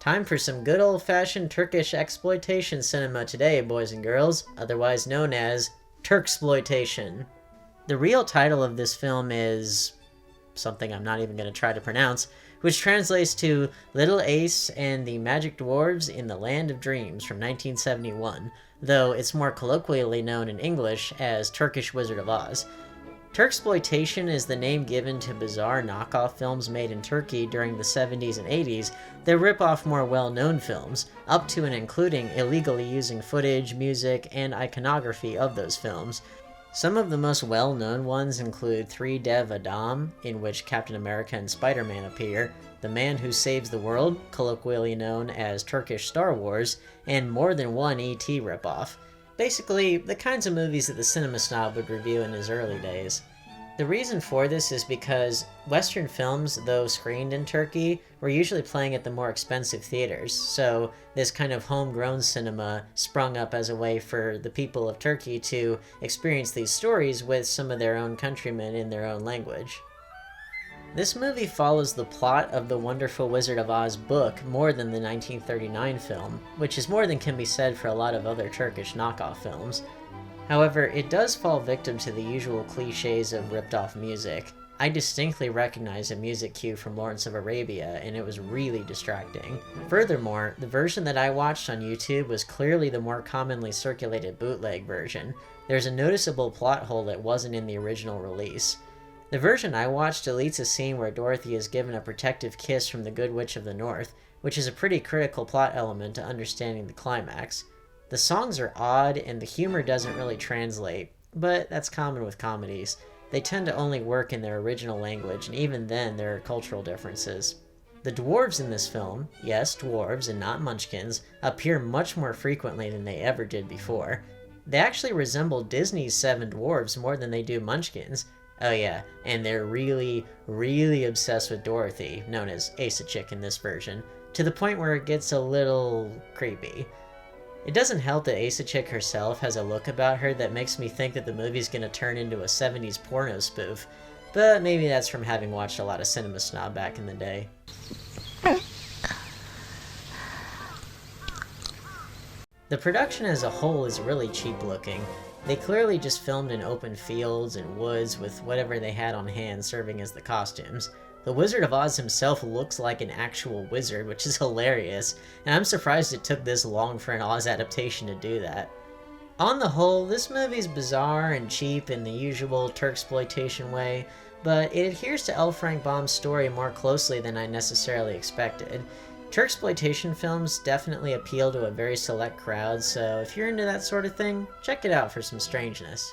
Time for some good old-fashioned Turkish exploitation cinema today, boys and girls, otherwise known as Turksploitation. The real title of this film is something I'm not even going to try to pronounce, which translates to Little Ace and the Magic Dwarves in the Land of Dreams from 1971, though it's more colloquially known in English as Turkish Wizard of Oz. Turksploitation is the name given to bizarre knockoff films made in Turkey during the 70s and 80s that rip off more well-known films, up to and including illegally using footage, music, and iconography of those films. Some of the most well-known ones include 3 Dev Adam, in which Captain America and Spider-Man appear, The Man Who Saves the World, colloquially known as Turkish Star Wars, and more than one E.T. ripoff. Basically, the kinds of movies that the cinema snob would review in his early days. The reason for this is because Western films, though screened in Turkey, were usually playing at the more expensive theaters, so this kind of homegrown cinema sprung up as a way for the people of Turkey to experience these stories with some of their own countrymen in their own language. This movie follows the plot of the Wonderful Wizard of Oz book more than the 1939 film, which is more than can be said for a lot of other Turkish knockoff films. However, it does fall victim to the usual cliches of ripped-off music. I distinctly recognize a music cue from Lawrence of Arabia, and it was really distracting. Furthermore, the version that I watched on YouTube was clearly the more commonly circulated bootleg version. There's a noticeable plot hole that wasn't in the original release. The version I watched deletes a scene where Dorothy is given a protective kiss from the Good Witch of the North, which is a pretty critical plot element to understanding the climax. The songs are odd and the humor doesn't really translate, but that's common with comedies. They tend to only work in their original language, and even then there are cultural differences. The dwarves in this film, yes, dwarves and not munchkins, appear much more frequently than they ever did before. They actually resemble Disney's 7 Dwarves more than they do munchkins. Oh yeah, and they're really, really obsessed with Dorothy, known as Ace-a-Chick in this version, to the point where it gets a little creepy. It doesn't help that Ace-a-Chick herself has a look about her that makes me think that the movie's gonna turn into a 70s porno spoof, but maybe that's from having watched a lot of Cinema Snob back in the day. The production as a whole is really cheap looking. They clearly just filmed in open fields and woods with whatever they had on hand serving as the costumes. The Wizard of Oz himself looks like an actual wizard, which is hilarious, and I'm surprised it took this long for an Oz adaptation to do that. On the whole, this movie's bizarre and cheap in the usual Turksploitation way, but it adheres to L. Frank Baum's story more closely than I necessarily expected. Turksploitation films definitely appeal to a very select crowd, so if you're into that sort of thing, check it out for some strangeness.